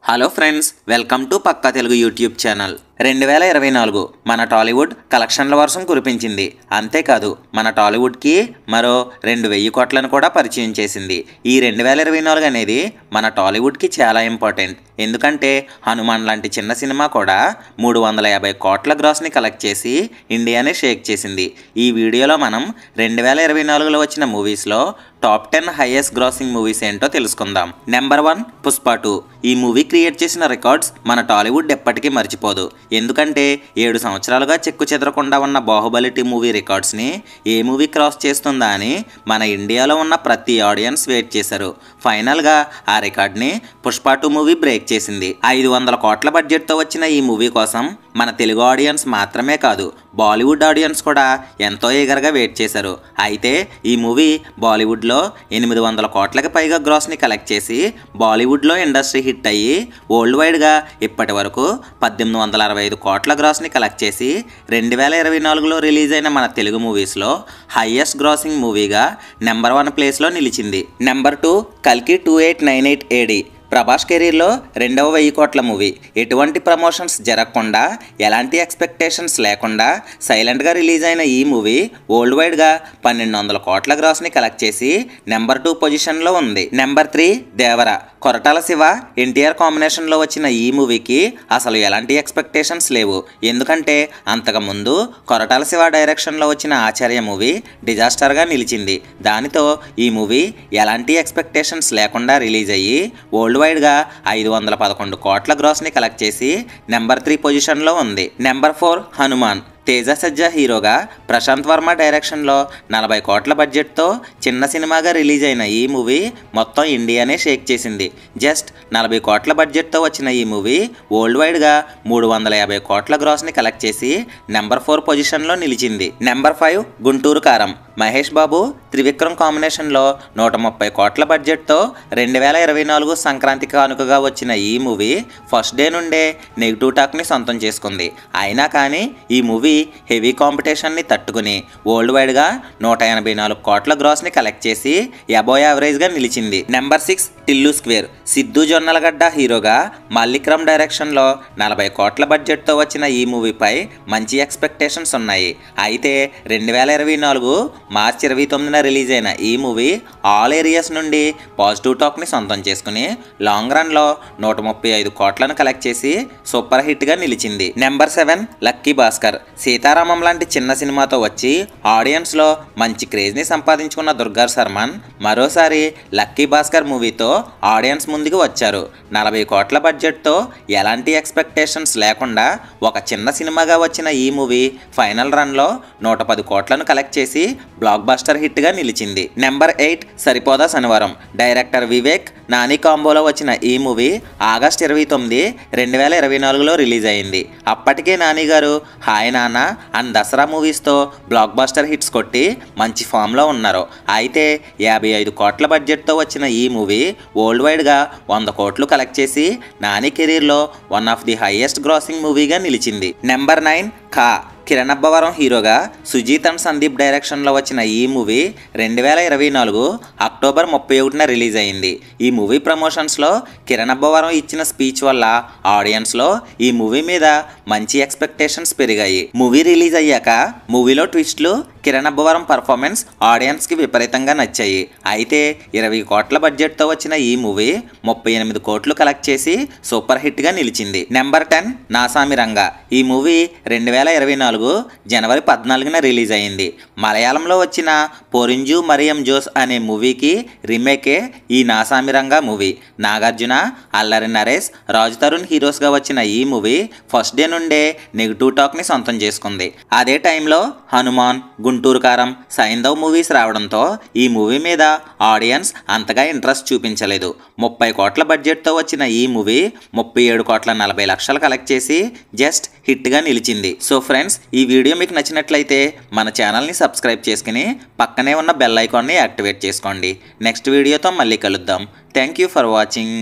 Hello friends, welcome to Pakka Telugu YouTube channel. 2024 మన టాలీవుడ్ కలెక్షన్ల వర్షం కురిపించింది. అంతేకాదు మన టాలీవుడ్కి మరో 2000 కోట్లను కూడా పరిచయం చేసింది. ఈ 2024 అనేది మన టాలీవుడ్కి చాలా ఇంపార్టెంట్. ఎందుకంటే హనుమాన్ లాంటి చిన్న సినిమా కూడా 350 కోట్ల గ్రాస్ని కలెక్ట్ చేసి ఇండియానే షేక్ చేసింది. ఈ వీడియోలో మనం 2024లో వచ్చిన మూవీస్లో టాప్ 10 హైయెస్ట్ గ్రాసింగ్ మూవీస్ ఏంటో తెలుసుకుందాం. నెంబర్ 1 పుష్ప 2. ఈ మూవీ క్రియేట్ చేసిన రికార్డ్స్ మన టాలీవుడ్ ఎప్పటికీ మర్చిపోదు. ఎందుకంటే 7 సంవత్సరాలుగా చెక్కు చెదరకుండా ఉన్న బాహుబలి 2 మూవీ రికార్డ్స్ని ఏ మూవీ క్రాస్ చేస్తుందా అని మన ఇండియాలో ఉన్న ప్రతి ఆడియన్స్ వెయిట్ చేశారు. ఫైనల్గా ఆ రికార్డ్ని పుష్ప 2 మూవీ బ్రేక్ చేసింది. 500 కోట్ల బడ్జెట్తో వచ్చిన ఈ మూవీ కోసం మన తెలుగు ఆడియన్స్ మాత్రమే కాదు, బాలీవుడ్ ఆడియన్స్ కూడా ఎంతో ఈగర్గా వెయిట్ చేశారు. అయితే ఈ మూవీ బాలీవుడ్లో 800 కోట్లకి పైగా గ్రాస్ని కలెక్ట్ చేసి బాలీవుడ్లో ఇండస్ట్రీ హిట్ అయ్యి వరల్డ్ వైడ్గా ఇప్పటి వరకు 1865 కోట్ల గ్రాస్ని కలెక్ట్ చేసి 2024లో రిలీజ్ అయిన మన తెలుగు మూవీస్లో హైయెస్ట్ గ్రాసింగ్ మూవీగా నెంబర్ 1 ప్లేస్లో నిలిచింది. నెంబర్ 2 కల్కి 2898 AD. ప్రభాస్ కెరీర్లో 2,000 కోట్ల మూవీ. ఎటువంటి ప్రమోషన్స్ జరగకుండా, ఎలాంటి ఎక్స్పెక్టేషన్స్ లేకుండా సైలెంట్గా రిలీజ్ అయిన ఈ మూవీ వరల్డ్ వైడ్గా 1200 కోట్ల గ్రాస్ని కలెక్ట్ చేసి నెంబర్ 2 పొజిషన్లో ఉంది. నెంబర్ 3 దేవర. కొరటాల శివ ఎన్టీఆర్ కాంబినేషన్లో వచ్చిన ఈ మూవీకి అసలు ఎలాంటి ఎక్స్పెక్టేషన్స్ లేవు. ఎందుకంటే అంతకుముందు కొరటాల శివ డైరెక్షన్లో వచ్చిన ఆచార్య మూవీ డిజాస్టర్గా నిలిచింది. దానితో ఈ మూవీ ఎలాంటి ఎక్స్పెక్టేషన్స్ లేకుండా రిలీజ్ అయ్యి వరల్డ్ వైడ్గా 511 కోట్ల గ్రాస్ని కలెక్ట్ చేసి నెంబర్ 3 పొజిషన్లో ఉంది. నెంబర్ 4 హనుమాన్. తేజ సజ్జా హీరోగా ప్రశాంత్ వర్మ డైరెక్షన్లో 40 కోట్ల బడ్జెట్తో చిన్న సినిమాగా రిలీజ్ అయిన ఈ మూవీ మొత్తం ఇండియానే షేక్ చేసింది. జస్ట్ 40 కోట్ల బడ్జెట్తో వచ్చిన ఈ మూవీ వరల్డ్ వైడ్గా 350 కోట్ల గ్రాస్ని కలెక్ట్ చేసి నెంబర్ 4 పొజిషన్లో నిలిచింది. నెంబర్ 5 గుంటూరు కారం. మహేష్ బాబు త్రివిక్రమ్ కాంబినేషన్లో 130 కోట్ల బడ్జెట్తో 2024 సంక్రాంతి కానుకగా వచ్చిన ఈ మూవీ ఫస్ట్ డే నుండే నెగిటివ్ టాక్ని సొంతం చేసుకుంది. అయినా కానీ ఈ మూవీ హెవీ కాంపిటీషన్ని తట్టుకుని వరల్డ్ వైడ్గా 184 కోట్ల గ్రాస్ని కలెక్ట్ చేసి అబోవ్ యావరేజ్గా నిలిచింది. Number 6 Tillu square. సిద్ధు జొన్నలగడ్డ హీరోగా మల్లిక్రమ్ డైరెక్షన్లో 40 కోట్ల బడ్జెట్తో వచ్చిన ఈ మూవీపై మంచి ఎక్స్పెక్టేషన్స్ ఉన్నాయి. అయితే 2024 మార్చి 29న రిలీజ్ అయిన ఈ మూవీ ఆల్ ఏరియాస్ నుండి పాజిటివ్ టాక్ని సొంతం చేసుకుని లాంగ్ రన్లో 135 కోట్లను కలెక్ట్ చేసి సూపర్ హిట్గా నిలిచింది. Number 7 lucky Bhaskar. సీతారామం లాంటి చిన్న సినిమాతో వచ్చి ఆడియన్స్లో మంచి క్రేజ్ని సంపాదించుకున్న దుర్గా సల్మాన్ మరోసారి లక్కీ భాస్కర్ మూవీతో ఆడియన్స్ ముందుకు వచ్చారు. 40 కోట్ల బడ్జెట్తో ఎలాంటి ఎక్స్పెక్టేషన్స్ లేకుండా ఒక చిన్న సినిమాగా వచ్చిన ఈ మూవీ ఫైనల్ రన్లో 110 కోట్లను కలెక్ట్ చేసి బ్లాక్ బస్టర్ హిట్గా నిలిచింది. నెంబర్ 8 సరిపోదా శనివారం. డైరెక్టర్ వివేక్ నాని కాంబోలో వచ్చిన ఈ మూవీ ఆగస్ట్ 29, 2024లో రిలీజ్ అయింది. అప్పటికే నాని గారు హాయ్ నాన్న అండ్ దసరా మూవీస్తో బ్లాక్ బస్టర్ హిట్స్ కొట్టి మంచి ఫామ్లో ఉన్నారు. అయితే 55 కోట్ల బడ్జెట్తో వచ్చిన ఈ మూవీ వరల్డ్ వైడ్గా 100 కోట్లు కలెక్ట్ చేసి నాని కెరీర్లో one of the highest grossing మూవీగా నిలిచింది. నెంబర్ 9 ఖా. కిరణ్ అబ్బవరం హీరోగా సుజీత్ అండ్ సందీప్ డైరెక్షన్లో వచ్చిన ఈ మూవీ 2024 అక్టోబర్ 31న రిలీజ్ అయింది. ఈ మూవీ ప్రమోషన్స్లో కిరణ్ అబ్బవరం ఇచ్చిన స్పీచ్ వల్ల ఆడియన్స్లో ఈ మూవీ మీద మంచి ఎక్స్పెక్టేషన్స్ పెరిగాయి. మూవీ రిలీజ్ అయ్యాక మూవీలో ట్విస్ట్లు, కిరణ్ అబ్బవరం పర్ఫార్మెన్స్ ఆడియన్స్కి విపరీతంగా నచ్చాయి. అయితే 20 కోట్ల బడ్జెట్తో వచ్చిన ఈ మూవీ 38 కోట్లు కలెక్ట్ చేసి సూపర్ హిట్గా నిలిచింది. నెంబర్ 10 నాసామి రంగా. ఈ మూవీ 2024 జనవరి 14న రిలీజ్ అయింది. మలయాళంలో వచ్చిన పోరింజు మరియం జోస్ అనే మూవీకి రీమేకే ఈ నాసామి రంగా మూవీ. నాగార్జున, అల్లరి నరేష్, రాజ్ తరుణ్ హీరోస్గా వచ్చిన ఈ మూవీ ఫస్ట్ డే నుండే నెగిటివ్ టాక్ని సొంతం చేసుకుంది. అదే టైంలో హనుమాన్, గుంటూరు కారం, సైంధవ్ మూవీస్ రావడంతో ఈ మూవీ మీద ఆడియన్స్ అంతగా ఇంట్రెస్ట్ చూపించలేదు. 30 కోట్ల బడ్జెట్తో వచ్చిన ఈ మూవీ 37 కోట్ల 40 లక్షలు కలెక్ట్ చేసి జస్ట్ హిట్గా నిలిచింది. సో ఫ్రెండ్స్, ఈ వీడియో మీకు నచ్చినట్లయితే మన ఛానల్ని సబ్స్క్రైబ్ చేసుకుని పక్కనే ఉన్న బెల్ ఐకాన్ని యాక్టివేట్ చేసుకోండి. నెక్స్ట్ వీడియోతో మళ్ళీ కలుద్దాం. Thank you for watching.